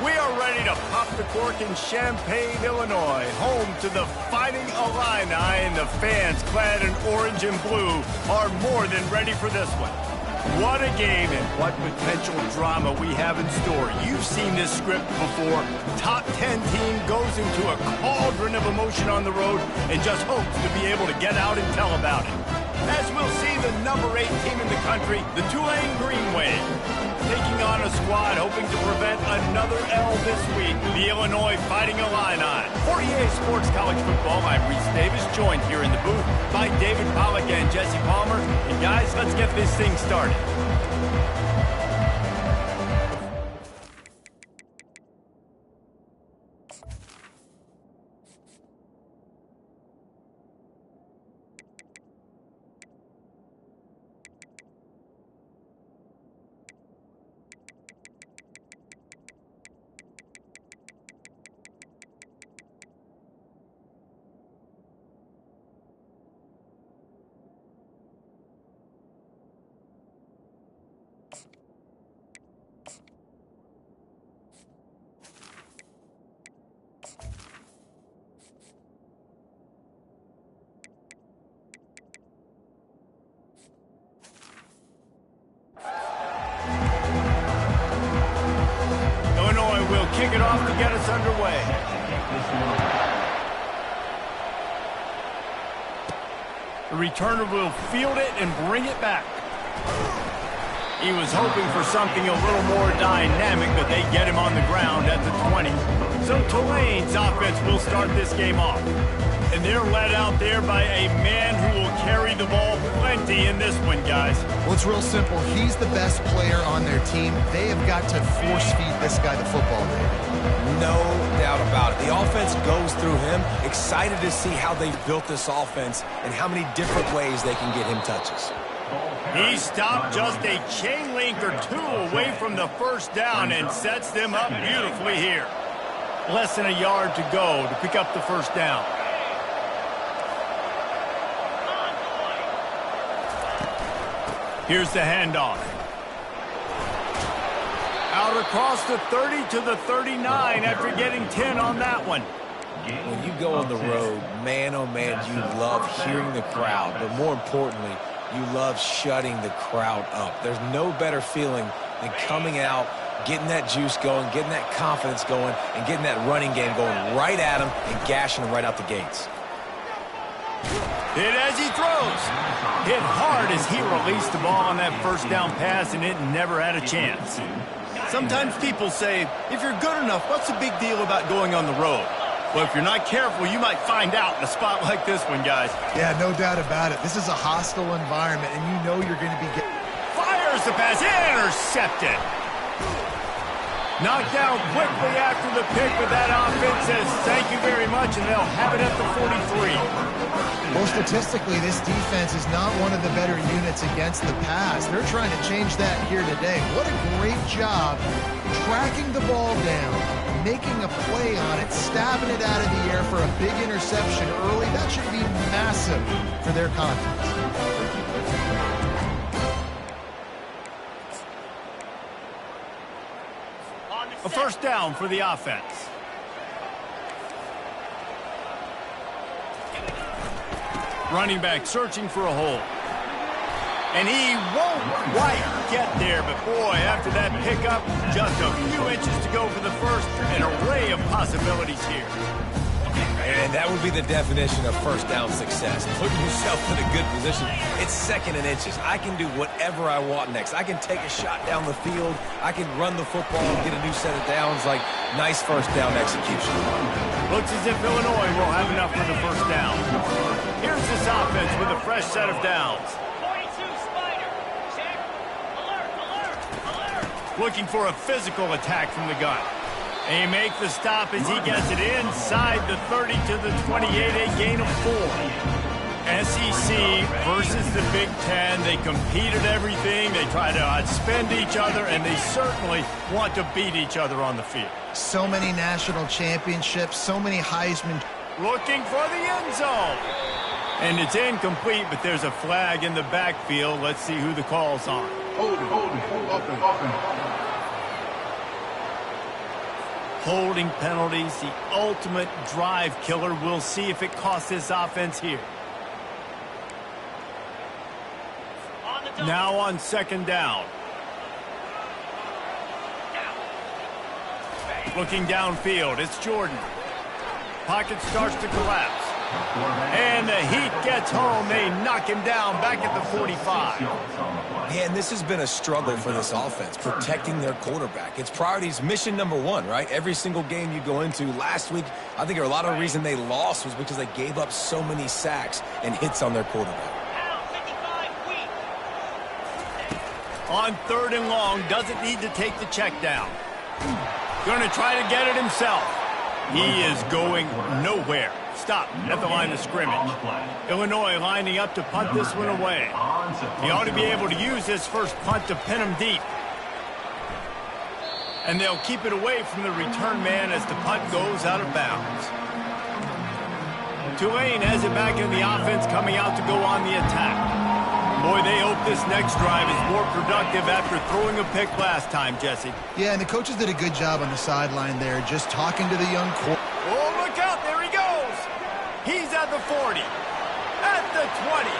We are ready to pop the cork in Champaign, Illinois, home to the Fighting Illini, and the fans clad in orange and blue are more than ready for this one. What a game and what potential drama we have in store. You've seen this script before. Top 10 team goes into a cauldron of emotion on the road and just hopes to be able to get out and tell about it. As we'll see the number 8 team in the country, the Tulane Green Wave, taking on a squad hoping to prevent another L this week, the Illinois Fighting Illini. For EA Sports College Football, I'm Reese Davis, joined here in the booth by David Pollack and Jesse Palmer. And guys, let's get this thing started. Will kick it off to get us underway. The returner will field it and bring it back. He was hoping for something a little more dynamic, but they get him on the ground at the 20. So Tulane's offense will start this game off. And they're led out there by a man who will carry the ball plenty in this one, guys. Well, it's real simple. He's the best player on their team. They have got to force-feed this guy the football. No doubt about it. The offense goes through him. Excited to see how they've built this offense and how many different ways they can get him touches. He stopped just a chain link or two away from the first down and sets them up beautifully here. Less than a yard to go to pick up the first down. Here's the handoff. Out across the 30 to the 39 after getting 10 on that one. When you go on the road, man, oh man, you love hearing the crowd. But more importantly, you love shutting the crowd up. There's no better feeling than coming out, getting that juice going, getting that confidence going, and getting that running game going right at them and gashing them right out the gates. Hit as he throws. Hit hard as he released the ball on that first down pass, and it never had a chance. Sometimes people say, if you're good enough, what's the big deal about going on the road? Well, if you're not careful, you might find out in a spot like this one, guys. Yeah, no doubt about it. This is a hostile environment, and you know you're going to be getting... Fires the pass. Intercepted. Knocked down quickly after the pick, but that offense says thank you very much, and they'll have it at the 43. Well, statistically, this defense is not one of the better units against the pass. They're trying to change that here today. What a great job tracking the ball down, making a play on it, stabbing it out of the air for a big interception early. That should be massive for their confidence. A first down for the offense. Running back searching for a hole. And he won't quite get there, but boy, after that pickup, just a few inches to go for the first. An array of possibilities here. And that would be the definition of first down success. Putting yourself in a good position. It's second and inches. I can do whatever I want next. I can take a shot down the field. I can run the football and get a new set of downs. Like, nice first down execution. Looks as if Illinois will have enough for the first down. Here's this offense with a fresh set of downs. 42 Spider. Check. Alert, alert, alert. Looking for a physical attack from the gun. They make the stop as he gets it inside the 30 to the 28, a gain of 4. SEC versus the Big Ten. They compete at everything. They try to outspend each other, and they certainly want to beat each other on the field. So many national championships, so many Heisman. Looking for the end zone. And it's incomplete, but there's a flag in the backfield. Let's see who the call's on. Hold it, offense. Holding penalties, the ultimate drive killer. We'll see if it costs this offense here. Now on second down. Looking downfield, it's Jordan. Pocket starts to collapse. And the heat gets home. They knock him down back at the 45. Man, this has been a struggle for this offense, protecting their quarterback. It's priorities, mission number one, right? Every single game you go into. Last week, I think a lot of the reason they lost was because they gave up so many sacks and hits on their quarterback. On third and long, doesn't need to take the check down. Going to try to get it himself. He is going nowhere. Stop at the line of scrimmage. Illinois lining up to punt this one away. He ought to be able to use this first punt to pin him deep. And they'll keep it away from the return man as the punt goes out of bounds. Tulane has it back in the offense, coming out to go on the attack. Boy, they hope this next drive is more productive after throwing a pick last time, Jesse. Yeah, and the coaches did a good job on the sideline there, just talking to the young quarterback. Oh, look out, there he goes. He's at the 40, at the 20.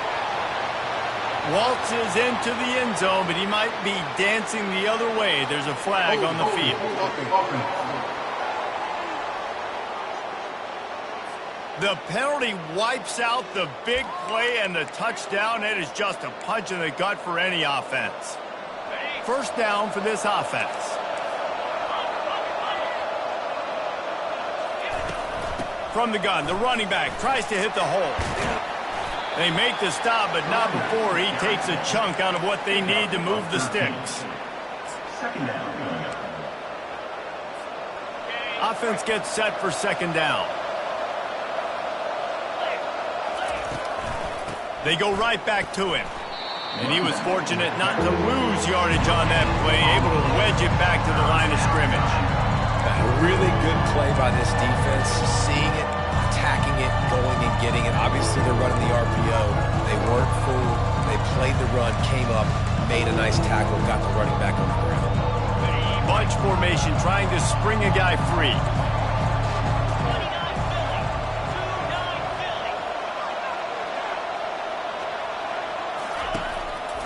Waltzes into the end zone, but he might be dancing the other way. There's a flag on the field. The penalty wipes out the big play and the touchdown. It is just a punch in the gut for any offense. First down for this offense. From the gun, the running back tries to hit the hole. They make the stop, but not before he takes a chunk out of what they need to move the sticks. Second down. Offense gets set for second down. They go right back to him. And he was fortunate not to lose yardage on that play, able to wedge it back to the line of scrimmage. A really good play by this defense, seeing it, attacking it, going and getting it. Obviously, they're running the RPO. They weren't fooled. They played the run, came up, made a nice tackle, got the running back on the ground. Bunch formation, trying to spring a guy free.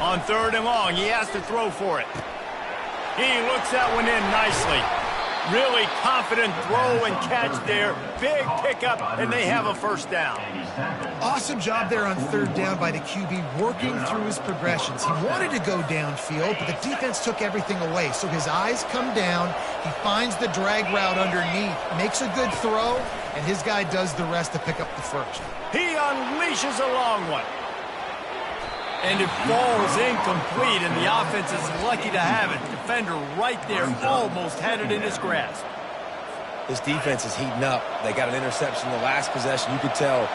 On third and long, he has to throw for it. He looks that one in nicely. Really confident throw and catch there. Big pickup, and they have a first down. Awesome job there on third down by the QB, working through his progressions. He wanted to go downfield, but the defense took everything away. So his eyes come down. He finds the drag route underneath, makes a good throw, and his guy does the rest to pick up the first. He unleashes a long one. And it falls incomplete, and the offense is lucky to have it. Defender right there almost had it in his grasp. This defense is heating up. They got an interception the last possession. You could tell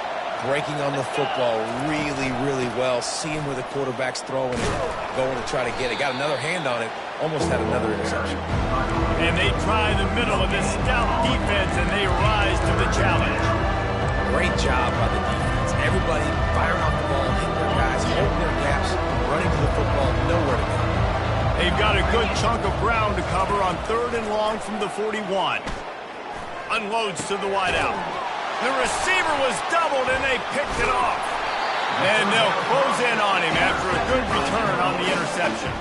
breaking on the football really, really well, seeing where the quarterback's throwing it, going to try to get it. Got another hand on it, almost had another interception. And they try the middle of this stout defense, and they rise to the challenge. Great job by the defense. Everybody firing off the ball, hitting their guys, holding their gaps, running to the football, nowhere to go. They've got a good chunk of ground to cover on third and long from the 41. Unloads to the wideout. The receiver was doubled, and they picked it off. And they'll close in on him after a good return on the interception.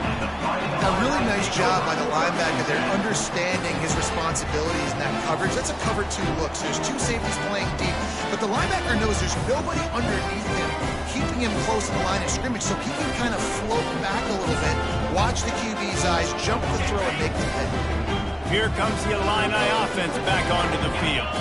A really nice job by the linebacker there, understanding his responsibilities in that coverage. That's a cover two look, so there's two safeties playing deep. But the linebacker knows there's nobody underneath him, keeping him close to the line of scrimmage, so he can kind of float back a little bit, watch the QB's eyes, jump the throw, and make the pick. Here comes the Illini offense back onto the field.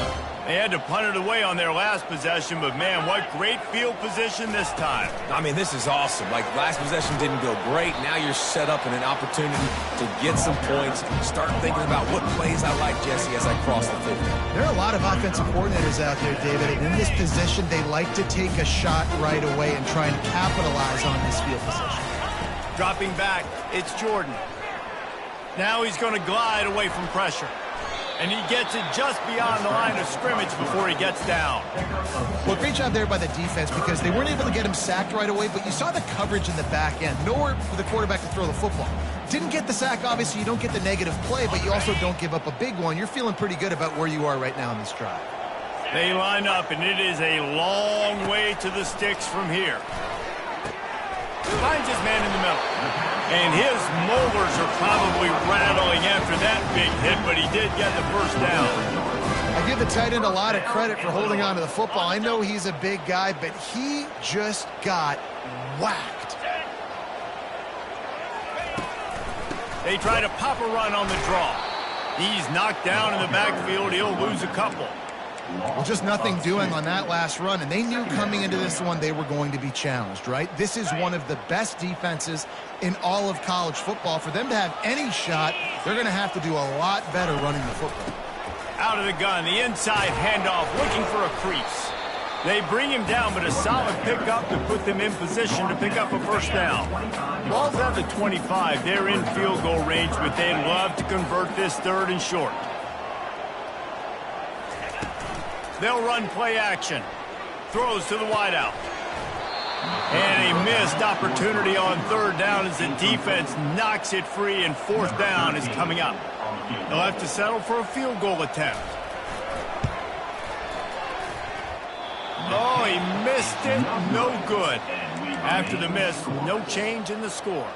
They had to punt it away on their last possession, but man, what great field position this time. I mean, this is awesome. Like, last possession didn't go great. Now you're set up in an opportunity to get some points, start thinking about what plays I like, Jesse, as I cross the field. There are a lot of offensive coordinators out there, David, and in this position, they like to take a shot right away and try and capitalize on this field position. Dropping back, it's Jordan. Now he's going to glide away from pressure. And he gets it just beyond the line of scrimmage before he gets down. Well, great job there by the defense because they weren't able to get him sacked right away, but you saw the coverage in the back end. Nowhere for the quarterback to throw the football. Didn't get the sack, obviously. You don't get the negative play, but you also don't give up a big one. You're feeling pretty good about where you are right now in this drive. They line up, and it is a long way to the sticks from here. Finds his man in the middle. And his molars are probably rattling after that big hit, but he did get the first down. I give the tight end a lot of credit for holding on to the football. I know he's a big guy, but he just got whacked. They try to pop a run on the draw. He's knocked down in the backfield. He'll lose a couple. Well, just nothing doing on that last run, and they knew coming into this one they were going to be challenged, right? This is one of the best defenses in all of college football. For them to have any shot, they're going to have to do a lot better running the football. Out of the gun, the inside handoff, looking for a crease. They bring him down, but a solid pickup to put them in position to pick up a first down. Ball's at the 25. They're in field goal range, but they'd love to convert this third and short. They'll run play action. Throws to the wideout. And a missed opportunity on third down as the defense knocks it free, and fourth down is coming up. They'll have to settle for a field goal attempt. Oh, he missed it. No good. After the miss, no change in the score.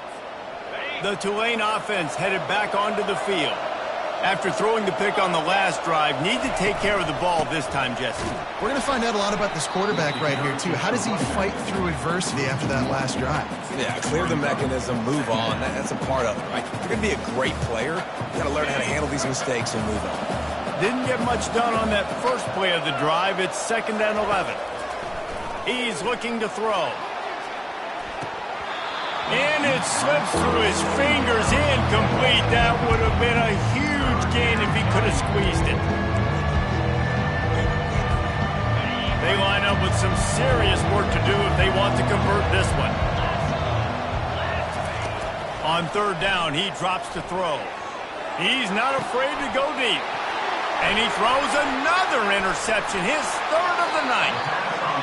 The Tulane offense headed back onto the field. After throwing the pick on the last drive, need to take care of the ball this time, Jesse. We're going to find out a lot about this quarterback right here, too. How does he fight through adversity after that last drive? Yeah, clear the mechanism, move on. That's a part of it, right? If you're going to be a great player, you got to learn how to handle these mistakes and move on. Didn't get much done on that first play of the drive. It's 2nd and 11. He's looking to throw. And it slips through his fingers, incomplete. That would have been a huge gain if he could have squeezed it. They line up with some serious work to do if they want to convert this one. On third down, he drops to throw. He's not afraid to go deep. And he throws another interception, his third of the night.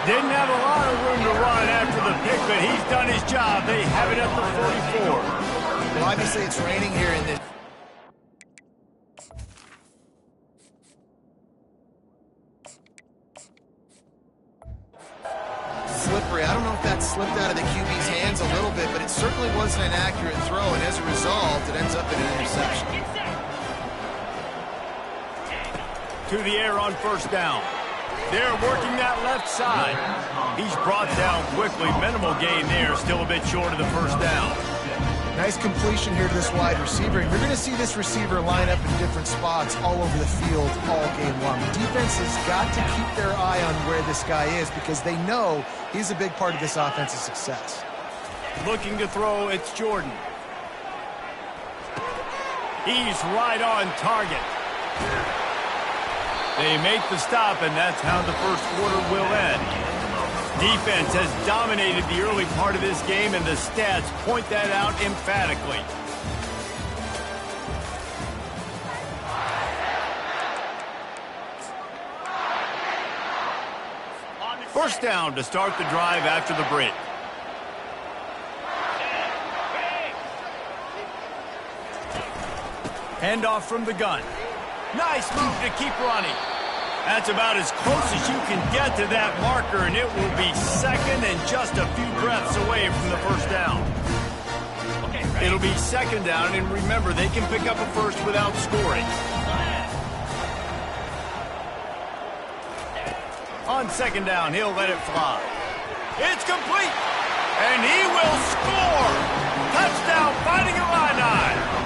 Didn't have a lot of room to run after the pick, but he's done his job. They have it at the 44. Well, obviously it's raining here in the... slippery. I don't know if that slipped out of the QB's hands a little bit, but it certainly wasn't an accurate throw, and as a result, it ends up in an interception. To the air on first down. They're working that left side. He's brought down quickly. Minimal gain there. Still a bit short of the first down. Nice completion here to this wide receiver. And you're going to see this receiver line up in different spots all over the field all game long. The defense has got to keep their eye on where this guy is because they know he's a big part of this offense's success. Looking to throw, it's Jordan. He's right on target. They make the stop, and that's how the first quarter will end. Defense has dominated the early part of this game, and the stats point that out emphatically. First down to start the drive after the break. Handoff from the gun. Nice move to keep running. That's about as close as you can get to that marker, and it will be second and just a few breaths away from the first down. It'll be second down, and remember, they can pick up a first without scoring. On second down, he'll let it fly. It's complete, and he will score. Touchdown, Fighting Illini.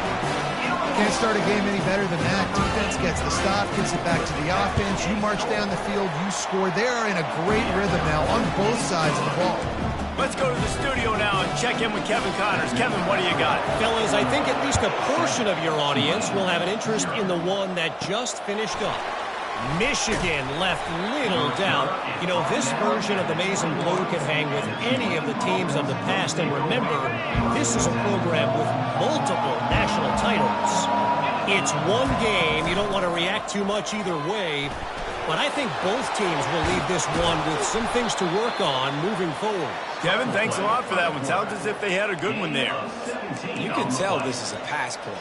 Can't start a game any better than that. Defense gets the stop, gets it back to the offense. You march down the field, you score. They are in a great rhythm now on both sides of the ball. Let's go to the studio now and check in with Kevin Connors. Kevin, what do you got? Fellas, I think at least a portion of your audience will have an interest in the one that just finished up. Michigan left little doubt. You know, this version of the Maize and Blue can hang with any of the teams of the past. And remember, this is a program with multiple national titles. It's one game. You don't want to react too much either way. but I think both teams will leave this one with some things to work on moving forward. Kevin, thanks a lot for that one. Sounds as if they had a good one there. You can tell this is a pass play.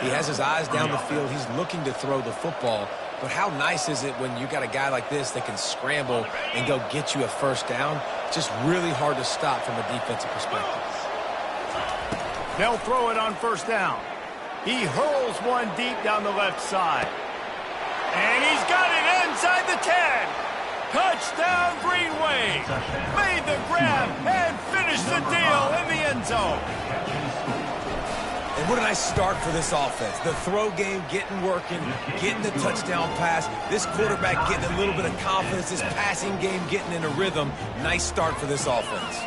He has his eyes down the field. He's looking to throw the football. But how nice is it when you got a guy like this that can scramble and go get you a first down? It's just really hard to stop from a defensive perspective. They'll throw it on first down. He hurls one deep down the left side. And he's got it inside the 10. Touchdown, Green Wave. Made the grab and finished the deal in the end zone. And what a nice start for this offense. The throw game getting working, getting the touchdown pass. This quarterback getting a little bit of confidence. This passing game getting in a rhythm. Nice start for this offense.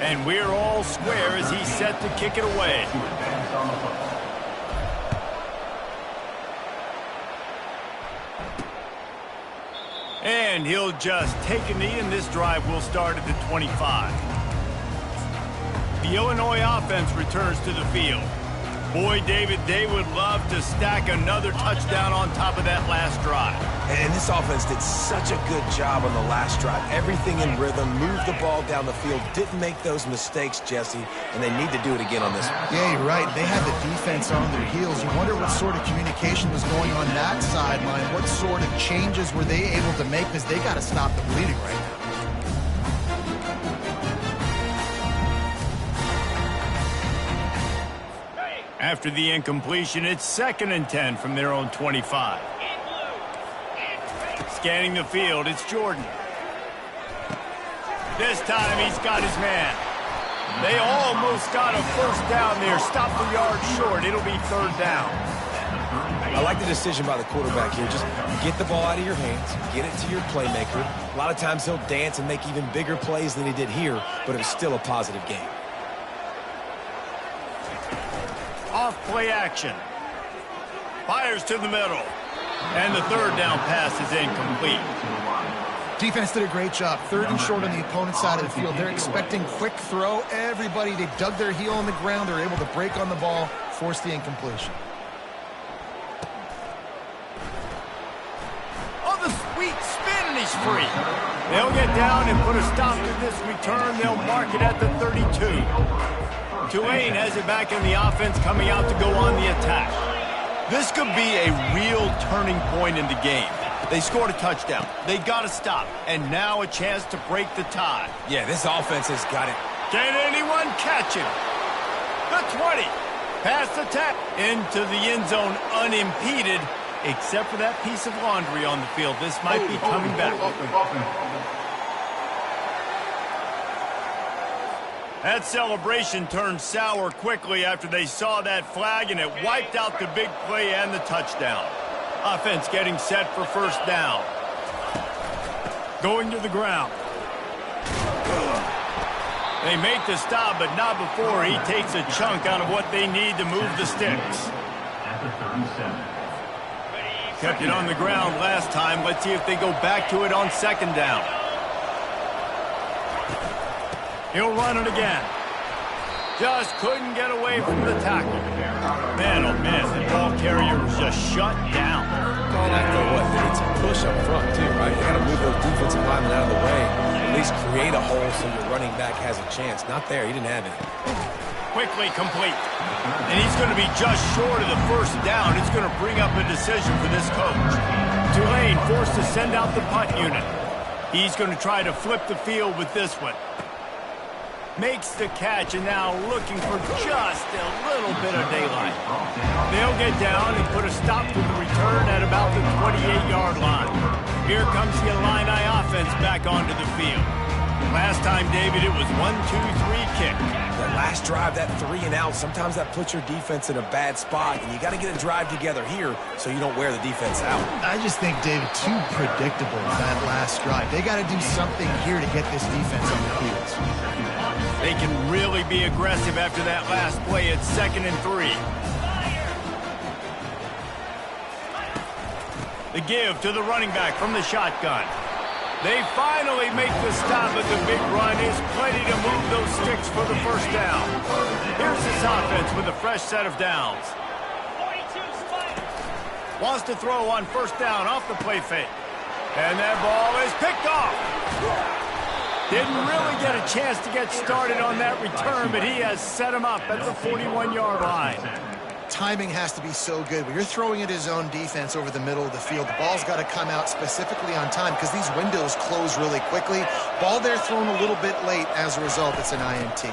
And we're all square as he's set to kick it away. And he'll just take a knee, and this drive will start at the 25. The Illinois offense returns to the field. Boy, David, they would love to stack another touchdown on top of that last drive. And this offense did such a good job on the last drive. Everything in rhythm, moved the ball down the field, didn't make those mistakes, Jesse, and they need to do it again on this one. Yeah, you're right. They had the defense on their heels. You wonder what sort of communication was going on that sideline. What sort of changes were they able to make, because they got to stop the bleeding right now. After the incompletion, it's 2nd and 10 from their own 25. Scanning the field, it's Jordan. This time he's got his man. They almost got a first down there. Stop the yard short. It'll be 3rd down. I like the decision by the quarterback here. Just get the ball out of your hands, get it to your playmaker. A lot of times he'll dance and make even bigger plays than he did here, but it was still a positive game. Off play action. Fires to the middle. And the 3rd down pass is incomplete. Defense did a great job. 3rd and short on the opponent's side of the field. They're expecting quick throw. Everybody, they dug their heel on the ground. They're able to break on the ball, force the incompletion. Oh, the sweet spin, and he's free. They'll get down and put a stop to this return. They'll mark it at the 32. Tulane has it back in the offense, coming out to go on the attack. This could be a real turning point in the game. They scored a touchdown. They got to stop. And now a chance to break the tie. Yeah, this offense has got it. Can anyone catch him? The 20. Past the tap. Into the end zone unimpeded. Except for that piece of laundry on the field. This might be coming back. That celebration turned sour quickly after they saw that flag, and it wiped out the big play and the touchdown. Offense getting set for first down. Going to the ground. They make the stop, but not before he takes a chunk out of what they need to move the sticks. Kept it on the ground last time. Let's see if they go back to it on 2nd down. He'll run it again. Just couldn't get away from the tackle. Man, oh man, the ball carrier was just shut down. And I know what, they need some push up front too, right? You got to move those defensive linemen out of the way. At least create a hole so your running back has a chance. Not there, he didn't have it. Quickly complete. And he's going to be just short of the first down. It's going to bring up a decision for this coach. Tulane forced to send out the punt unit. He's going to try to flip the field with this one. Makes the catch, and now looking for just a little bit of daylight. They'll get down and put a stop to the return at about the 28-yard line. Here comes the Illini offense back onto the field. Last time, David, it was 1-2-3 kick. That last drive, that 3 and out, sometimes that puts your defense in a bad spot, and you got to get a drive together here so you don't wear the defense out. I just think, David, too predictable that last drive. They got to do something here to get this defense on the field. They can really be aggressive after that last play. It's 2nd and 3. The give to the running back from the shotgun. They finally make the stop, but the big run is plenty to move those sticks for the first down. Here's this offense with a fresh set of downs. Wants to throw on first down off the play fake. And that ball is picked off. Didn't really get a chance to get started on that return, but he has set him up at the 41-yard line. Timing has to be so good. When you're throwing at his own defense over the middle of the field, the ball's got to come out specifically on time because these windows close really quickly. Ball there thrown a little bit late. As a result, it's an INT.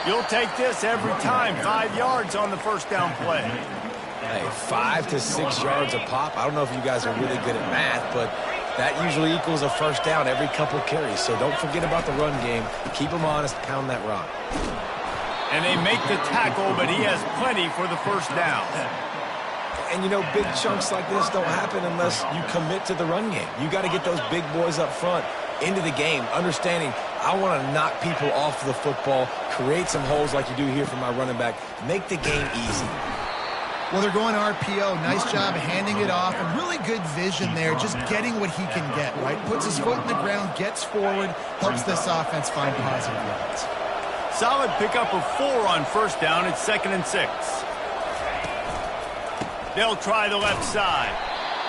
You'll take this every time. 5 yards on the first down play. Hey, 5 to 6 yards a pop. I don't know if you guys are really good at math, but that usually equals a first down every couple carries. So don't forget about the run game. Keep them honest. Pound that rock. And they make the tackle, but he has plenty for the first down. And, you know, big chunks like this don't happen unless you commit to the run game. You got to get those big boys up front into the game, understanding I want to knock people off the football, create some holes like you do here for my running back, make the game easy. Well, they're going RPO. Nice job handing it off, and really good vision there, just getting what he can get, right? Puts his foot in the ground, gets forward, helps this offense find positive yards. Solid pickup of 4 on first down. It's 2nd and 6. They'll try the left side.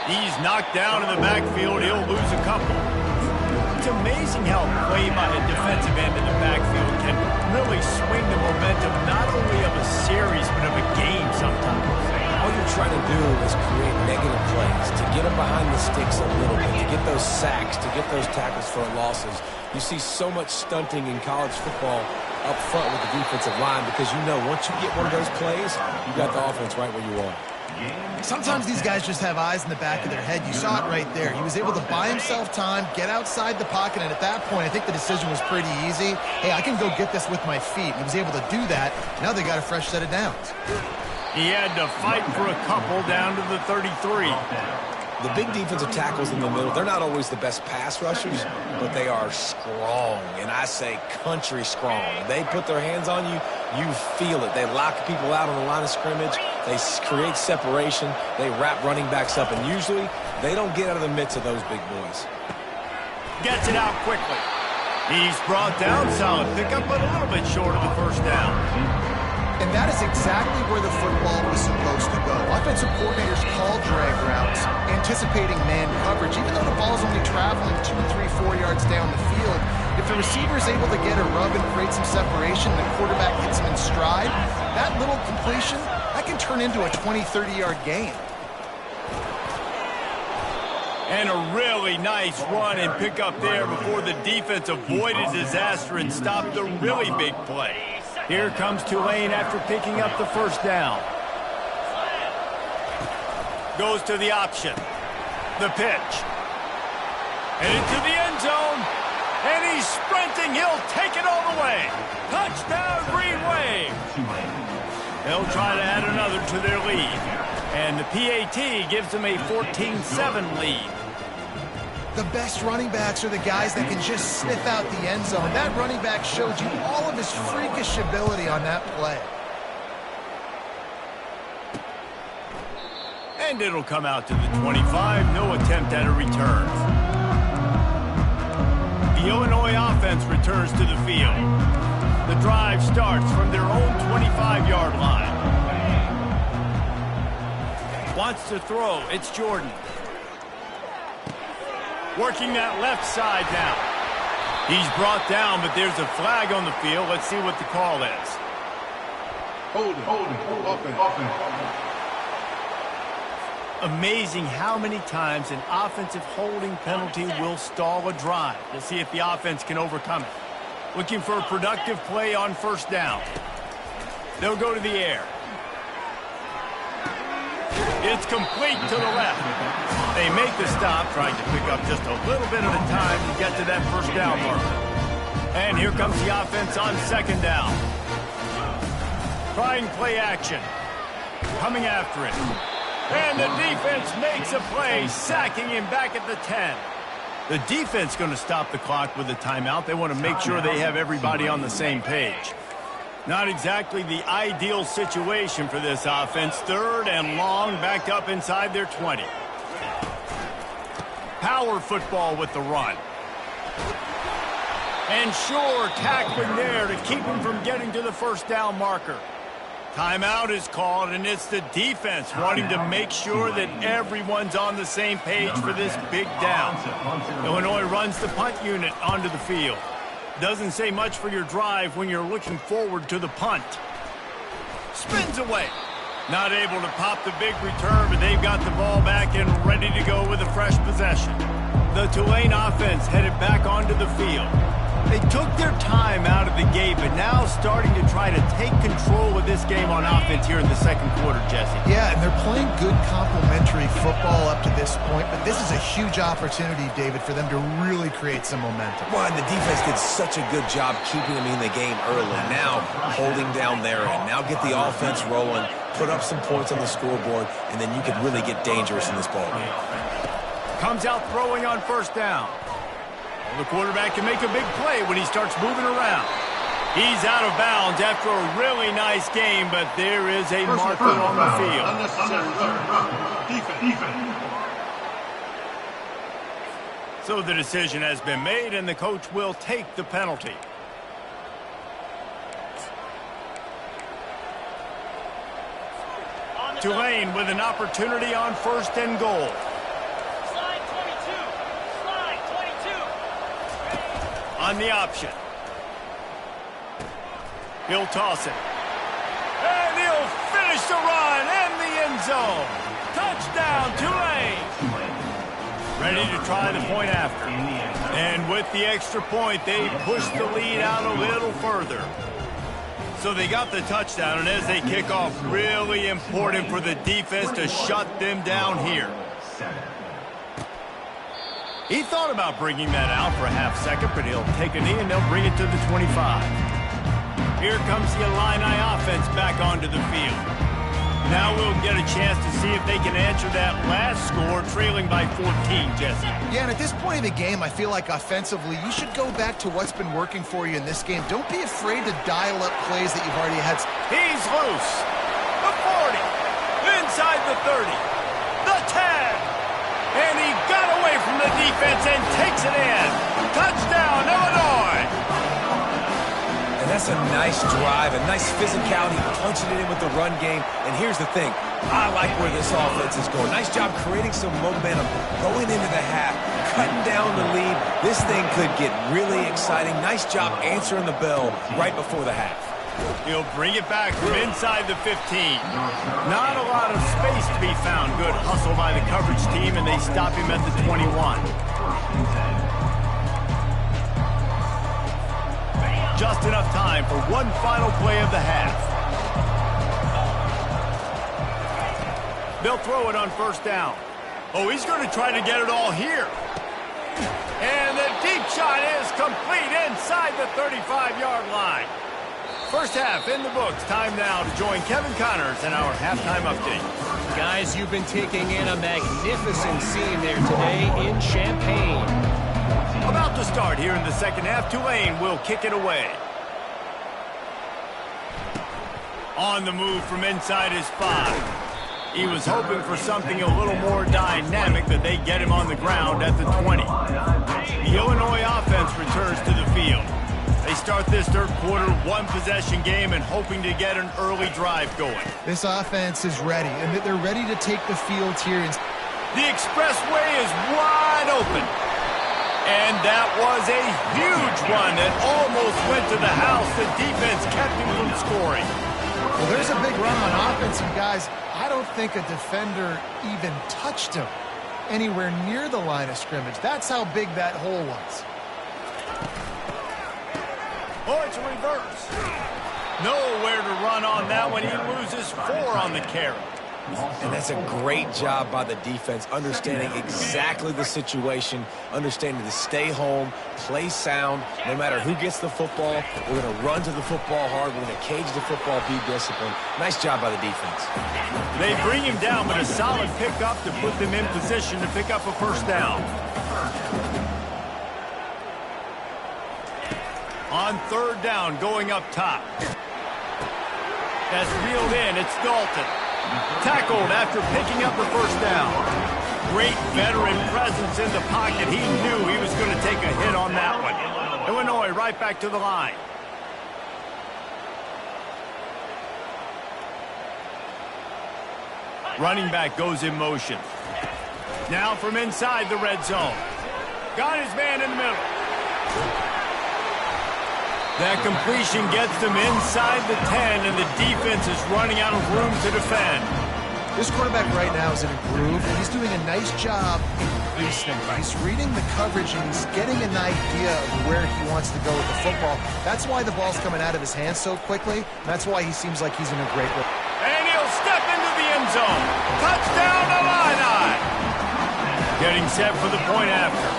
He's knocked down in the backfield. He'll lose a couple. It's amazing how play by a defensive end in the backfield can really swing the momentum not only of a series but of a game sometimes. All you're trying to do is create negative plays, to get them behind the sticks a little bit, to get those sacks, to get those tackles for losses. You see so much stunting in college football up front with the defensive line because you know once you get one of those plays, you got the offense right where you want. Sometimes these guys just have eyes in the back of their head. You saw it right there. He was able to buy himself time, get outside the pocket, and at that point, I think the decision was pretty easy. Hey, I can go get this with my feet. He was able to do that. Now they got a fresh set of downs. He had to fight for a couple down to the 33. The big defensive tackles in the middle, they're not always the best pass rushers, but they are strong, and I say country strong. They put their hands on you, you feel it. They lock people out on the line of scrimmage. They create separation. They wrap running backs up, and usually they don't get out of the midst of those big boys. Gets it out quickly. He's brought down. Solid pickup, but a little bit short of the first down. And that is exactly where the football was supposed to go. Offensive coordinators call drag routes, anticipating man coverage. Even though the ball is only traveling 2, 3, 4 yards down the field, if the receiver is able to get a rub and create some separation, the quarterback hits him in stride, that little completion, that can turn into a 20, 30-yard gain. And a really nice run and pick up there before the defense avoided disaster and stopped the really big play. Here comes Tulane after picking up the first down. Goes to the option. The pitch. And into the end zone. And he's sprinting. He'll take it all the way. Touchdown, Green Wave. They'll try to add another to their lead. And the PAT gives them a 14-7 lead. The best running backs are the guys that can just sniff out the end zone. That running back showed you all of his freakish ability on that play. And it'll come out to the 25. No attempt at a return. The Illinois offense returns to the field. The drive starts from their own 25-yard line. Wants to throw. It's Jordan. Working that left side now. He's brought down, but there's a flag on the field. Let's see what the call is. Offense. Amazing how many times an offensive holding penalty will stall a drive. We'll see if the offense can overcome it. Looking for a productive play on first down. They'll go to the air. It's complete to the left. They make the stop, trying to pick up just a little bit at a time to get to that first down marker. And here comes the offense on second down. Trying play action. Coming after it. And the defense makes a play, sacking him back at the 10. The defense going to stop the clock with a timeout. They want to make sure they have everybody on the same page. Not exactly the ideal situation for this offense. 3rd and long, back up inside their 20. Power football with the run. And sure, tackling there to keep him from getting to the first down marker. Timeout is called, and it's the defense wanting to make sure that everyone's on the same page for this big down. Illinois runs the punt unit onto the field. Doesn't say much for your drive when you're looking forward to the punt. Spins away. Not able to pop the big return, but they've got the ball back and ready to go with a fresh possession. The Tulane offense headed back onto the field. They took their time out of the gate, but now starting to try to take control of this game on offense here in the second quarter, Jesse. Yeah, and they're playing good complementary football up to this point, but this is a huge opportunity, David, for them to really create some momentum. Well, and the defense did such a good job keeping them in the game early. Now holding down their end. Now get the offense rolling, put up some points on the scoreboard, and then you can really get dangerous in this ballgame. Comes out throwing on first down. The quarterback can make a big play when he starts moving around. He's out of bounds after a really nice game, but there is a marker on the field. So the decision has been made, and the coach will take the penalty. Tulane with an opportunity on first and goal. On the option. He'll toss it. And he'll finish the run in the end zone. Touchdown, Tulane. Ready to try the point after. And with the extra point, they push the lead out a little further. So they got the touchdown, and as they kick off, really important for the defense to shut them down here. He thought about bringing that out for a half second, but he'll take a knee and they'll bring it to the 25. Here comes the Illini offense back onto the field. Now we'll get a chance to see if they can answer that last score, trailing by 14, Jesse. Yeah, and at this point in the game, I feel like offensively, you should go back to what's been working for you in this game. Don't be afraid to dial up plays that you've already had. He's loose. The 40. Inside the 30. The 10. And he got away from the defense and takes it in. Touchdown, Illinois! And that's a nice drive, a nice physicality, punching it in with the run game. And here's the thing, I like where this offense is going. Nice job creating some momentum, going into the half, cutting down the lead. This thing could get really exciting. Nice job answering the bell right before the half. He'll bring it back from inside the 15. Not a lot of space to be found. Good hustle by the coverage team, and they stop him at the 21. Just enough time for one final play of the half. They'll throw it on first down. Oh, he's going to try to get it all here. And the deep shot is complete inside the 35-yard line. First half in the books. Time now to join Kevin Connors in our halftime update. Guys, you've been taking in a magnificent scene there today in Champaign. About to start here in the second half. Tulane will kick it away. On the move from inside his 5. He was hoping for something a little more dynamic, but they get him on the ground at the 20. The Illinois offense returns to the field. They start this third quarter one-possession game and hoping to get an early drive going. This offense is ready, and they're ready to take the field here. The expressway is wide open. And that was a huge one that almost went to the house. The defense kept him from scoring. Well, there's a big run on offense, and guys, I don't think a defender even touched him anywhere near the line of scrimmage. That's how big that hole was. Oh, it's a reverse. Nowhere to run on that one. He loses 4 on the carry. And that's a great job by the defense, understanding exactly the situation, understanding to stay home, play sound. No matter who gets the football, we're going to run to the football hard. We're going to cage the football, be disciplined. Nice job by the defense. They bring him down, but a solid pickup to put them in position to pick up a first down. On third down, going up top. That's reeled in. It's Dalton. Tackled after picking up the first down. Great veteran presence in the pocket. He knew he was going to take a hit on that one. Illinois right back to the line. Running back goes in motion. Now from inside the red zone. Got his man in the middle. That completion gets them inside the 10, and the defense is running out of room to defend. This quarterback right now is in a groove, and he's doing a nice job increasing. He's reading the coverage, and he's getting an idea of where he wants to go with the football. That's why the ball's coming out of his hands so quickly. That's why he seems like he's in a great way. And he'll step into the end zone. Touchdown, Illini! Getting set for the point after.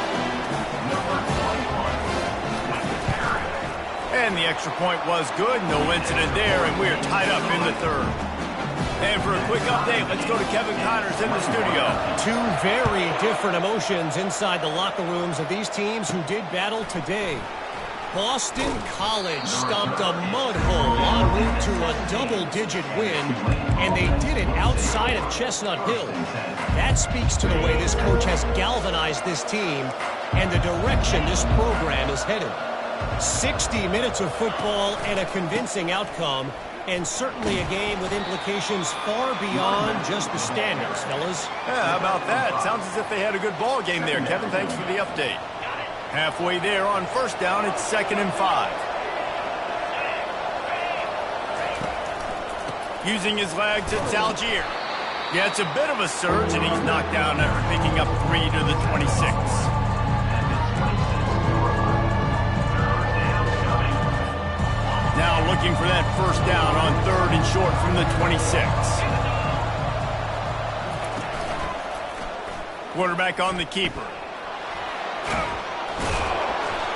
And the extra point was good. No incident there, and we are tied up in the third. And for a quick update, let's go to Kevin Connors in the studio. Two very different emotions inside the locker rooms of these teams who did battle today. Boston College stomped a mud hole en route to a double-digit win, and they did it outside of Chestnut Hill. That speaks to the way this coach has galvanized this team and the direction this program is headed. 60 minutes of football and a convincing outcome, and certainly a game with implications far beyond just the standings, fellas. Yeah, how about that? Sounds as if they had a good ball game there. Kevin, thanks for the update. Halfway there on first down, it's 2nd and 5. Using his legs, it's Algier. Yeah, it's a bit of a surge, and he's knocked down after picking up 3 to the 26. Now looking for that first down on 3rd and short from the 26. Quarterback on the keeper.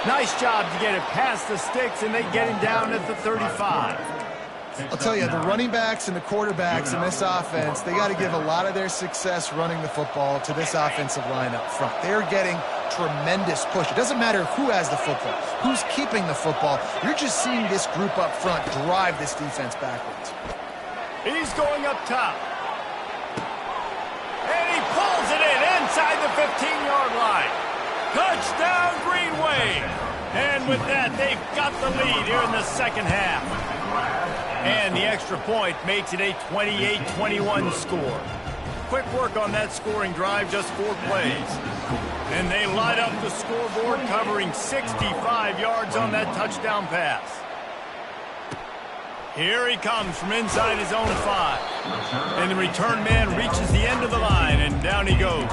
Nice job to get it past the sticks, and they get him down at the 35. I'll tell you, the running backs and the quarterbacks in this offense, they got to give a lot of their success running the football to this offensive line up front. They're getting tremendous push. It doesn't matter who has the football, who's keeping the football. You're just seeing this group up front drive this defense backwards. He's going up top. And he pulls it in inside the 15-yard line. Touchdown, Green Wave. And with that, they've got the lead here in the second half. And the extra point makes it a 28-21 score. Quick work on that scoring drive, just 4 plays. And they light up the scoreboard, covering 65 yards on that touchdown pass. Here he comes from inside his own 5. And the return man reaches the end of the line, and down he goes.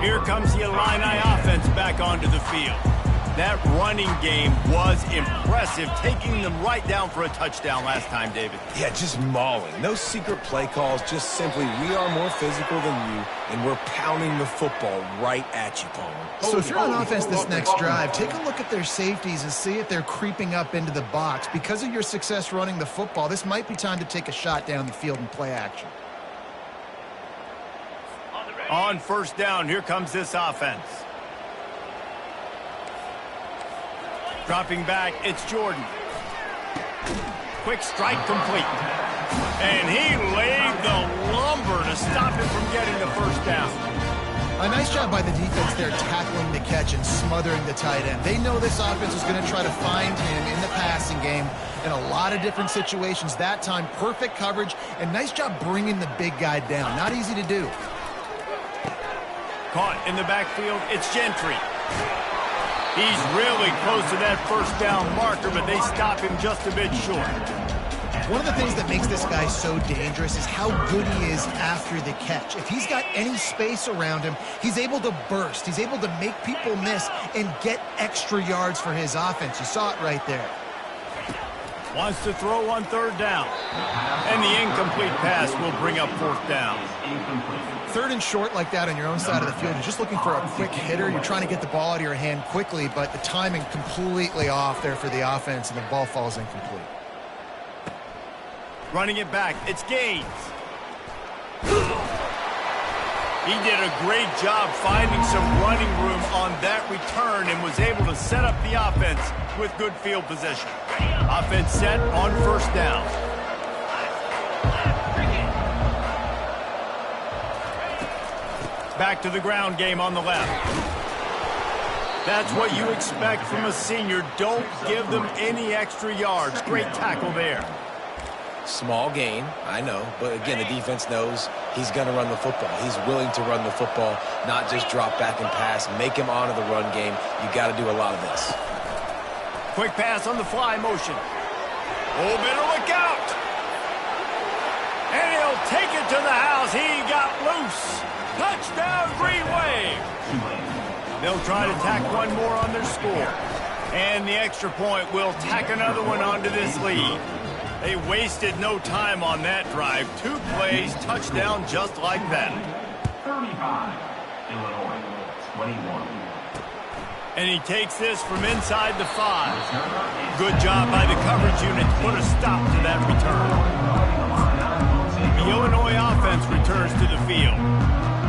Here comes the Illini offense back onto the field. That running game was impressive, taking them right down for a touchdown last time, David. Yeah, just mauling. No secret play calls, just simply we are more physical than you, and we're pounding the football right at you, Palmer. So if you're on offense this next drive, take a look at their safeties and see if they're creeping up into the box. Because of your success running the football, this might be time to take a shot down the field and play action. On first down, here comes this offense. Dropping back, it's Jordan. Quick strike complete. And he laid the lumber to stop him from getting the first down. A nice job by the defense there tackling the catch and smothering the tight end. They know this offense is going to try to find him in the passing game in a lot of different situations. That time, perfect coverage, and nice job bringing the big guy down. Not easy to do. Caught in the backfield, it's Gentry. He's really close to that first down marker, but they stop him just a bit short. One of the things that makes this guy so dangerous is how good he is after the catch. If he's got any space around him, he's able to burst. He's able to make people miss and get extra yards for his offense. You saw it right there. Wants to throw on third down. And the incomplete pass will bring up fourth down. Third and short like that on your own side of the field, you're just looking for a quick hitter. You're trying to get the ball out of your hand quickly, but the timing completely off there for the offense, and the ball falls incomplete. Running it back, it's Gaines. He did a great job finding some running room on that return and was able to set up the offense with good field position. Offense set on first down. Back to the ground game on the left. That's what you expect from a senior. Don't give them any extra yards. Great tackle there. Small gain, I know. But, again, the defense knows he's going to run the football. He's willing to run the football, not just drop back and pass, make him honor the run game. You got to do a lot of this. Quick pass on the fly motion. Oh, better look out. And he'll take it to the house. He got loose. Touchdown, Green Wave. They'll try to tack one more on their score. And the extra point will tack another one onto this lead. They wasted no time on that drive. 2 plays, touchdown just like that. 35, Illinois, 21. And he takes this from inside the 5. Good job by the coverage unit to put a stop to that return. The Illinois offense returns to the field.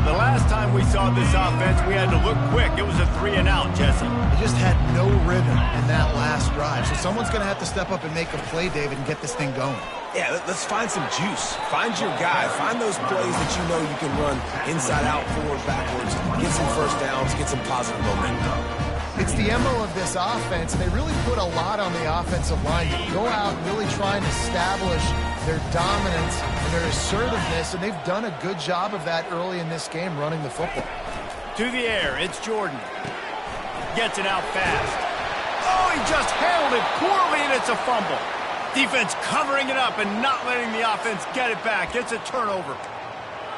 The last time we saw this offense, we had to look quick. It was a 3-and-out, Jesse. They just had no rhythm in that last drive. So someone's going to have to step up and make a play, David, and get this thing going. Yeah, let's find some juice. Find your guy. Find those plays that you know you can run inside out, forward, backwards. Get some first downs. Get some positive momentum. It's the MO of this offense. They really put a lot on the offensive line to go out and really try and establish their dominance and their assertiveness, and they've done a good job of that early in this game running the football. To the air, it's Jordan. Gets it out fast. Oh, he just handled it poorly, and it's a fumble. Defense covering it up and not letting the offense get it back. It's a turnover.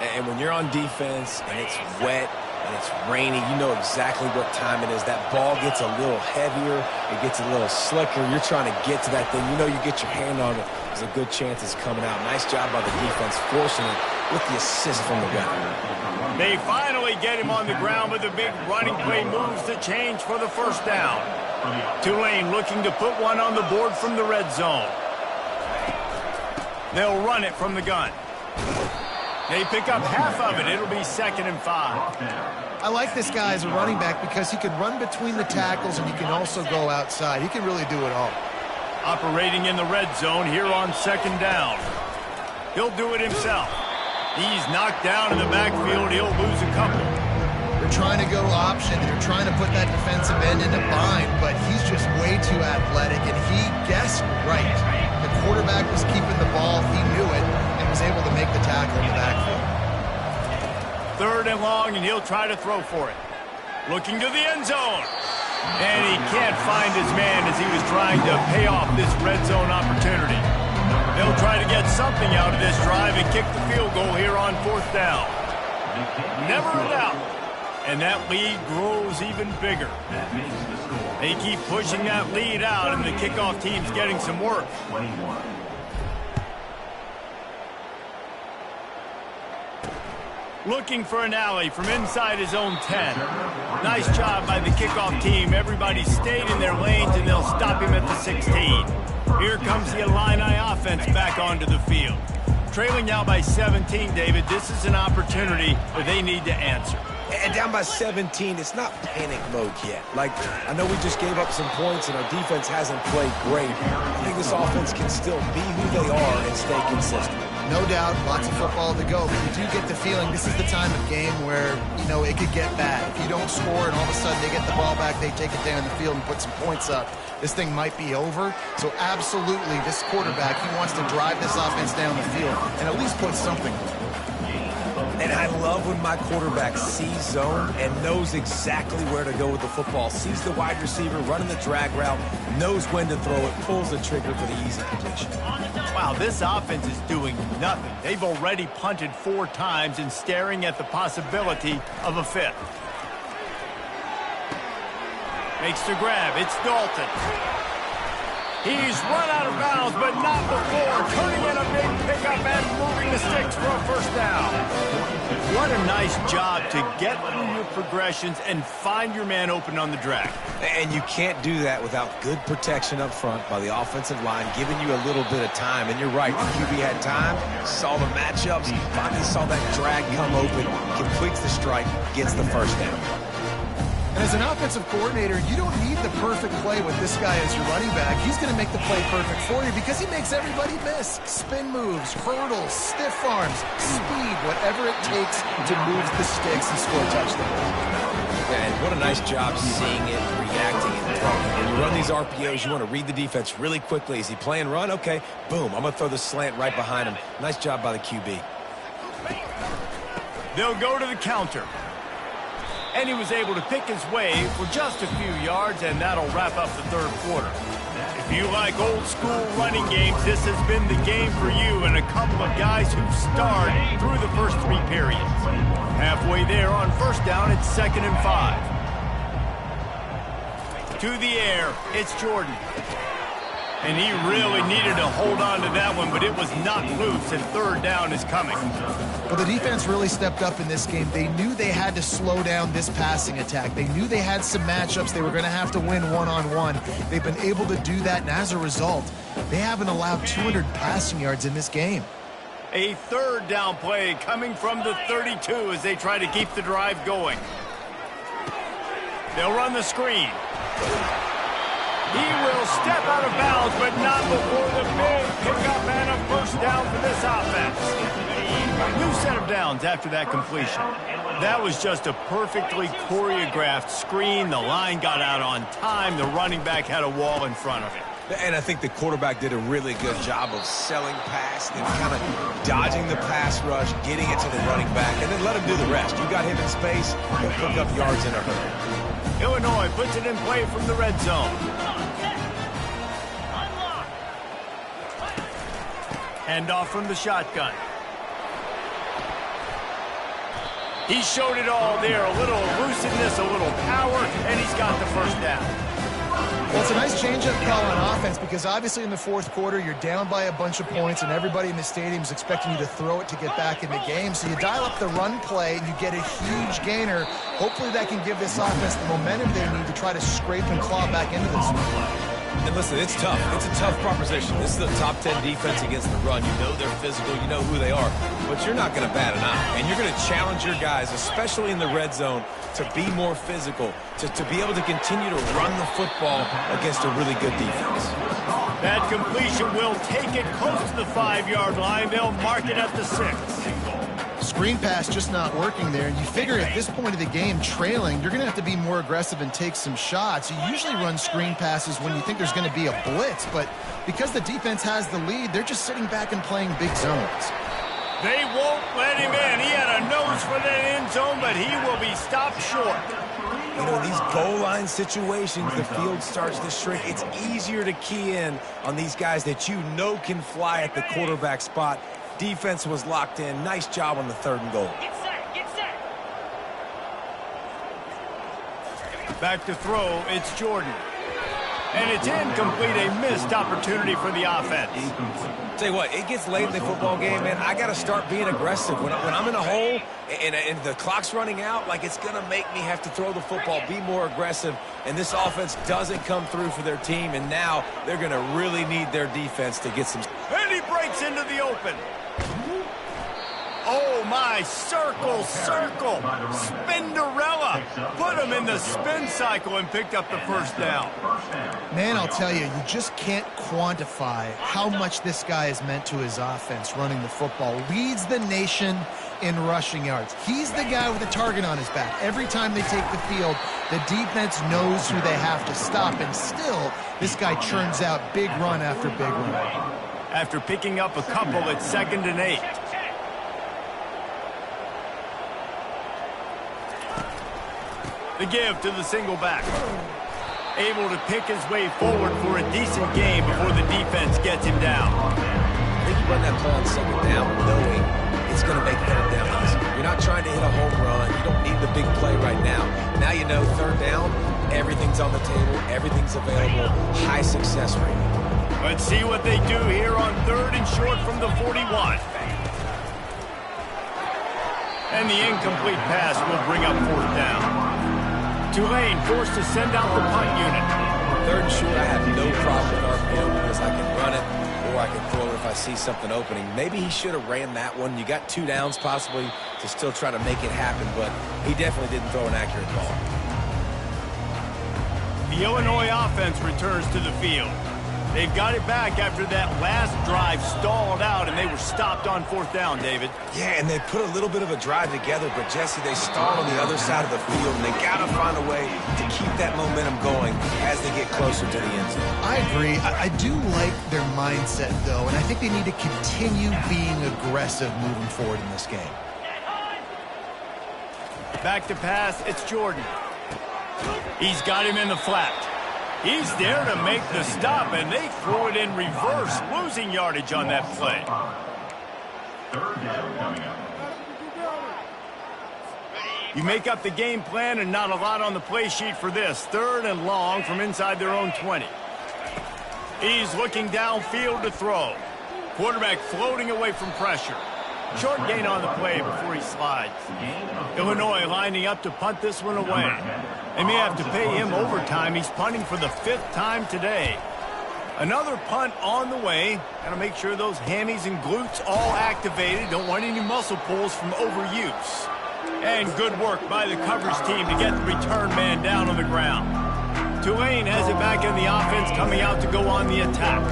And when you're on defense and it's wet and it's rainy, you know exactly what time it is. That ball gets a little heavier. It gets a little slicker. You're trying to get to that thing. You know you get your hand on it. There's a good chance it's coming out. Nice job by the defense forcing it with the assist from the weather. They finally get him on the ground, but the big running play moves the change for the first down. Tulane looking to put one on the board from the red zone. They'll run it from the gun. They pick up half of it. It'll be 2nd and 5. I like this guy as a running back because he can run between the tackles and he can also go outside. He can really do it all. Operating in the red zone here on 2nd down. He'll do it himself. He's knocked down in the backfield. He'll lose a couple. They're trying to go option. They're trying to put that defensive end into bind, but he's just way too athletic, and he guessed right. The quarterback was keeping the ball. He knew it and was able to make the tackle in the backfield. 3rd and long, and he'll try to throw for it. Looking to the end zone. And he can't find his man as he was trying to pay off this red zone opportunity. They'll try to get something out of this drive and kick the field goal here on 4th down. Never a doubt. And that lead grows even bigger. They keep pushing that lead out, and the kickoff team's getting some work. 21. Looking for an alley from inside his own 10. Nice job by the kickoff team. Everybody stayed in their lanes, and they'll stop him at the 16. Here comes the Illini offense back onto the field. Trailing now by 17, David. This is an opportunity that they need to answer. And down by 17, it's not panic mode yet. Like, I know we just gave up some points and our defense hasn't played great. I think this offense can still be who they are and stay consistent. No doubt, lots of football to go, but you do get the feeling this is the time of game where, you know, it could get bad. If you don't score and all of a sudden they get the ball back, they take it down the field and put some points up, this thing might be over. So absolutely, this quarterback, he wants to drive this offense down the field and at least put something. And I love when my quarterback sees zone and knows exactly where to go with the football. Sees the wide receiver running the drag route, knows when to throw it, pulls the trigger for the easy completion. Wow, this offense is doing nothing. They've already punted 4 times and staring at the possibility of a 5th. Makes the grab. It's Dalton. He's run out of bounds, but not before. Turning in a big pickup and moving the sticks for a first down. What a nice job to get through your progressions and find your man open on the drag. And you can't do that without good protection up front by the offensive line, giving you a little bit of time. And you're right, the QB had time, saw the matchups, finally saw that drag come open, completes the strike, gets the first down. And as an offensive coordinator, you don't need the perfect play with this guy as your running back. He's going to make the play perfect for you because he makes everybody miss. Spin moves, hurdles, stiff arms, speed, whatever it takes to move the sticks and score touchdowns. And what a nice job seeing it, reacting, and throwing. When you run these RPOs, you want to read the defense really quickly. Is he playing run? Okay, boom, I'm going to throw the slant right behind him. Nice job by the QB. They'll go to the counter. And he was able to pick his way for just a few yards, and that'll wrap up the third quarter. If you like old-school running games, this has been the game for you and a couple of guys who starred through the first 3 periods. Halfway there on first down, it's 2nd and 5. To the air, it's Jordan. And he really needed to hold on to that one, but it was knocked loose, and third down is coming. Well, the defense really stepped up in this game. They knew they had to slow down this passing attack. They knew they had some matchups they were going to have to win one-on-one. They've been able to do that, and as a result, they haven't allowed 200 passing yards in this game. A third down play coming from the 32 as they try to keep the drive going. They'll run the screen. He will step out of bounds, but not before the big pickup and a first down for this offense. New set of downs after that completion. That was just a perfectly choreographed screen. The line got out on time. The running back had a wall in front of him. And I think the quarterback did a really good job of selling past and kind of dodging the pass rush, getting it to the running back, and then let him do the rest. You got him in space, he'll pick up yards in a hurry. Illinois puts it in play from the red zone. Hand off from the shotgun. He showed it all there. A little elusiveness, a little power, and he's got the first down. Well, it's a nice change-up call on offense because obviously in the fourth quarter, you're down by a bunch of points and everybody in the stadium is expecting you to throw it to get back in the game. So you dial up the run play and you get a huge gainer. Hopefully that can give this offense the momentum they need to try to scrape and claw back into this one. And listen, it's tough. It's a tough proposition. This is the top 10 defense against the run. You know they're physical. You know who they are. But you're not going to bat an eye. And you're going to challenge your guys, especially in the red zone, to be more physical, to be able to continue to run the football against a really good defense. That completion will take it close to the 5-yard line. They'll mark it at the 6. Screen pass just not working there. And you figure at this point of the game, trailing, you're going to have to be more aggressive and take some shots. You usually run screen passes when you think there's going to be a blitz, but because the defense has the lead, they're just sitting back and playing big zones. They won't let him in. He had a nose for that end zone, but he will be stopped short. You know, these goal line situations, the field starts to shrink. It's easier to key in on these guys that you know can fly at the quarterback spot. Defense was locked in. Nice job on the 3rd and goal. Get set, get set. Back to throw, it's Jordan. And it's incomplete, a missed opportunity for the offense. Tell you what, it gets late in the football game, man. I got to start being aggressive. When I'm in a hole and the clock's running out, like it's going to make me have to throw the football, be more aggressive. And this offense doesn't come through for their team, and now they're going to really need their defense to get some. And he breaks into the open. Oh, my, circle. Spinderella. Put him in the spin cycle and picked up the first down. Man, I'll tell you, you just can't quantify how much this guy has meant to his offense running the football. Leads the nation in rushing yards. He's the guy with the target on his back. Every time they take the field, the defense knows who they have to stop, and still, this guy churns out big run after big run. After picking up a couple, it's 2nd and 8. The give to the single back. Able to pick his way forward for a decent game before the defense gets him down. I think you run that play on 2nd down knowing it's going to make 3rd down easy. You're not trying to hit a home run. You don't need the big play right now. Now you know 3rd down, everything's on the table, everything's available, high success rate. Let's see what they do here on 3rd and short from the 41. And the incomplete pass will bring up 4th down. Tulane forced to send out the punt unit. 3rd and short, I have no problem with RPO because I can run it or I can throw it if I see something opening. Maybe he should have ran that one. You got 2 downs possibly to still try to make it happen, but he definitely didn't throw an accurate ball. The Illinois offense returns to the field. They've got it back after that last drive stalled out, and they were stopped on 4th down, David. Yeah, and they put a little bit of a drive together, but, Jesse, they stalled on the other side of the field, and they got to find a way to keep that momentum going as they get closer to the end zone. I agree. I do like their mindset, though, and I think they need to continue being aggressive moving forward in this game. Back to pass, it's Jordan. He's got him in the flat. He's there to make the stop, and they throw it in reverse, losing yardage on that play. 3rd down coming up. You make up the game plan, and not a lot on the play sheet for this. 3rd and long from inside their own 20. He's looking downfield to throw. Quarterback floating away from pressure. Short gain on the play before he slides. Illinois lining up to punt this one away. They may have to pay him overtime. He's punting for the 5th time today. Another punt on the way. Got to make sure those hammies and glutes all activated. Don't want any muscle pulls from overuse. And good work by the coverage team to get the return man down on the ground. Tulane has it back in the offense, coming out to go on the attack.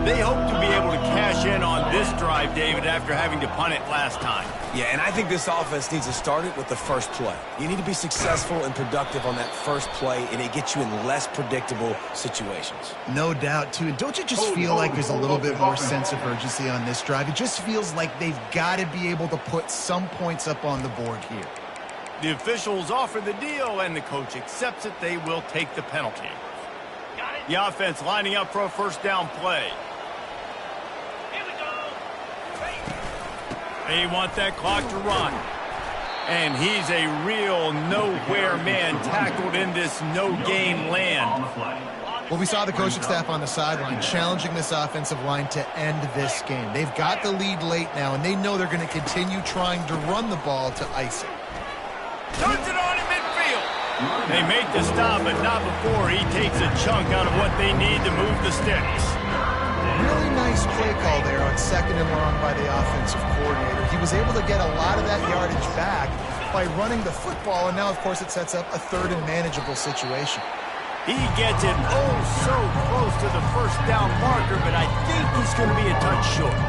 They hope to be able to cash in on this drive, David, after having to punt it last time. Yeah, and I think this offense needs to start it with the first play. You need to be successful and productive on that first play, and it gets you in less predictable situations. No doubt, too. And don't you just feel like there's a little bit more sense of urgency on this drive? It just feels like they've got to be able to put some points up on the board here. The officials offer the deal, and the coach accepts it. They will take the penalty. The offense lining up for a 1st down play. Here we go. They want that clock to run. And he's a real nowhere man tackled in this no-gain land. Well, we saw the coaching staff on the sideline challenging this offensive line to end this game. They've got the lead late now, and they know they're going to continue trying to run the ball to ice it. Turns it on in midfield. They make the stop, but not before he takes a chunk out of what they need to move the sticks. Really nice play call there on 2nd and long by the offensive coordinator. He was able to get a lot of that yardage back by running the football, and now, of course, it sets up a 3rd and manageable situation. He gets it oh so close to the 1st down marker, but I think he's going to be a touch short.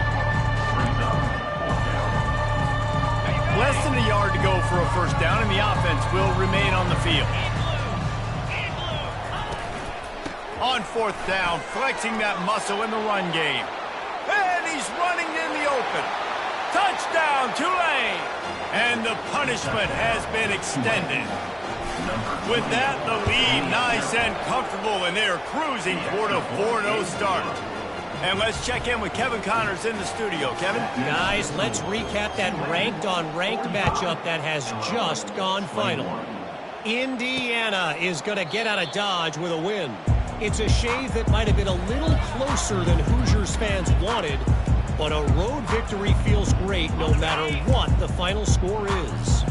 Less than a yard to go for a 1st down, and the offense will remain on the field. On 4th down, flexing that muscle in the run game. And he's running in the open. Touchdown, Tulane! And the punishment has been extended. With that, the lead nice and comfortable, and they're cruising toward a 4-0 start. And let's check in with Kevin Connors in the studio. Kevin? Guys, let's recap that ranked-on-ranked matchup that has just gone final. Indiana is going to get out of Dodge with a win. It's a shave that might have been a little closer than Hoosiers fans wanted, but a road victory feels great no matter what the final score is.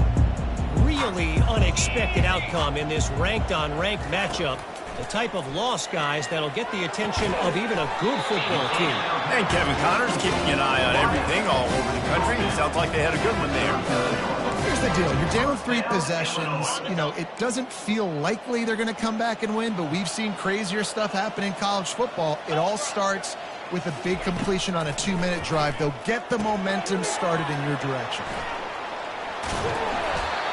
Really unexpected outcome in this ranked-on-ranked matchup. The type of loss, guys, that'll get the attention of even a good football team. And Kevin Connors keeping an eye on everything all over the country. It sounds like they had a good one there. Here's the deal. You're down 3 possessions. You know, it doesn't feel likely they're going to come back and win, but we've seen crazier stuff happen in college football. It all starts with a big completion on a 2-minute drive. They'll get the momentum started in your direction.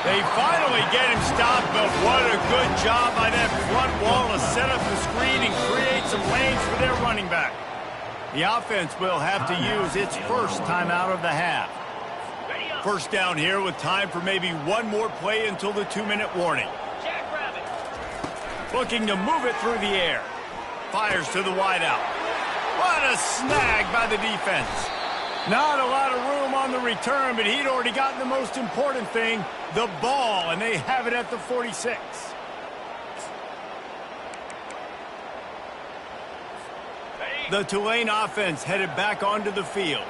They finally get him stopped, but what a good job by that front wall to set up the screen and create some lanes for their running back. The offense will have to use its 1st timeout of the half. 1st down here with time for maybe one more play until the 2-minute warning. Looking to move it through the air. Fires to the wideout. What a snag by the defense. Not a lot of room on the return, but he'd already gotten the most important thing, the ball, and they have it at the 46. The Tulane offense headed back onto the field.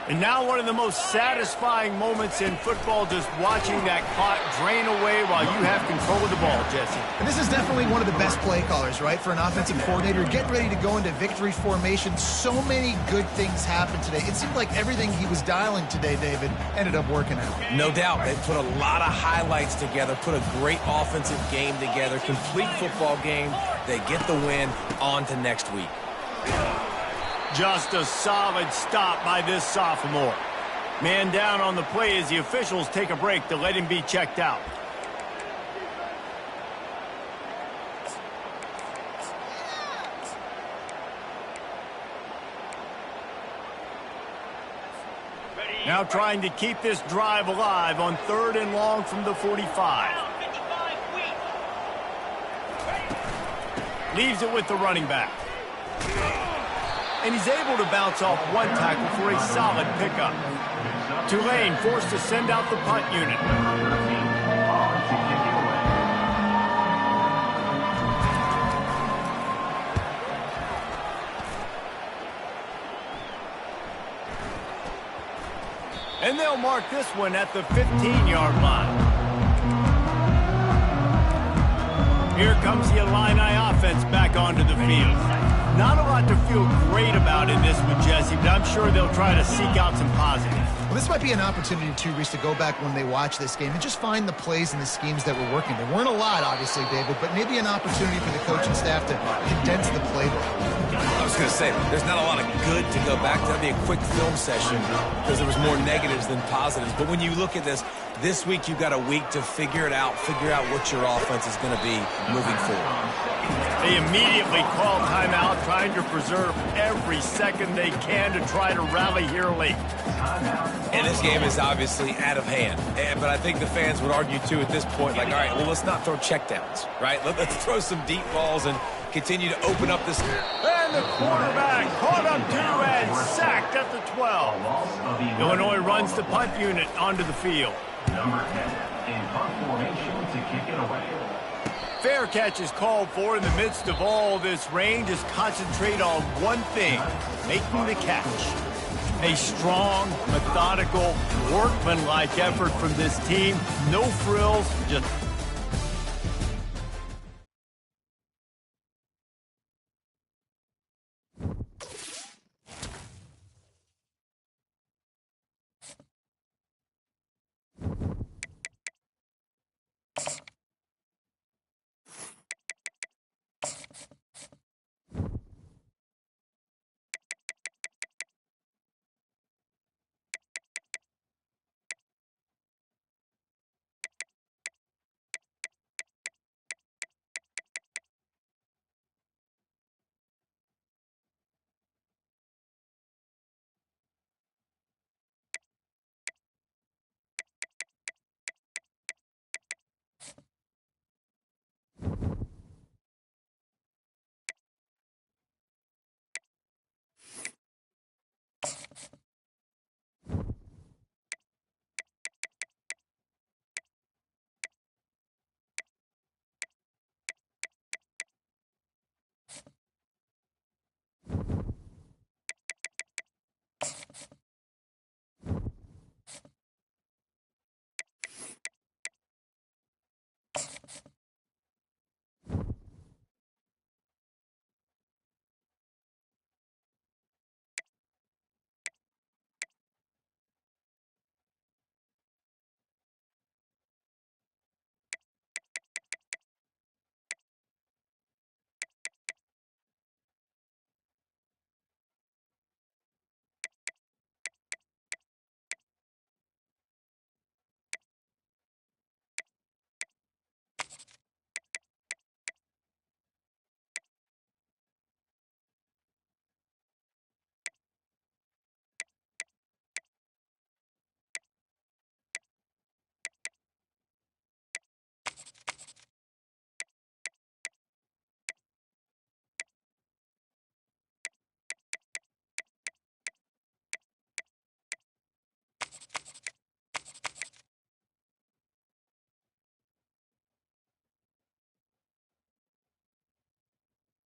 And now one of the most satisfying moments in football, just watching that clock drain away while you have control of the ball, Jesse. And this is definitely one of the best play callers, right, for an offensive coordinator. Getting ready to go into victory formation. So many good things happened today. It seemed like everything he was dialing today, David, ended up working out. No doubt. They put a lot of highlights together, put a great offensive game together, complete football game. They get the win. On to next week. Just a solid stop by this sophomore. Man down on the play as the officials take a break to let him be checked out. Now trying to keep this drive alive on 3rd and long from the 45. Leaves it with the running back. And he's able to bounce off one tackle for a solid pickup. Tulane forced to send out the punt unit. And they'll mark this one at the 15-yard line. Here comes the Illini offense back onto the field. Not a lot to feel great about in this one, Jesse, but I'm sure they'll try to seek out some positives. Well, this might be an opportunity, too, Reese, to go back when they watch this game and just find the plays and the schemes that were working. There weren't a lot, obviously, David, but maybe an opportunity for the coaching staff to condense the playbook. I was going to say, there's not a lot of good to go back to. That'd be a quick film session because there was more negatives than positives. But when you look at this week you've got a week to figure it out, figure out what your offense is going to be moving forward. They immediately call timeout, trying to preserve every second they can to try to rally here late. And this game is obviously out of hand. But I think the fans would argue, too, at this point, like, all right, well, let's not throw checkdowns, right? Let's throw some deep balls and continue to open up this. And the quarterback caught up to and sacked at the 12. Illinois runs the punt unit onto the field. Number 10 in punt formation to kick it away. Fair catch is called for in the midst of all this rain. Just concentrate on one thing, making the catch. A strong, methodical, workmanlike effort from this team. No frills, just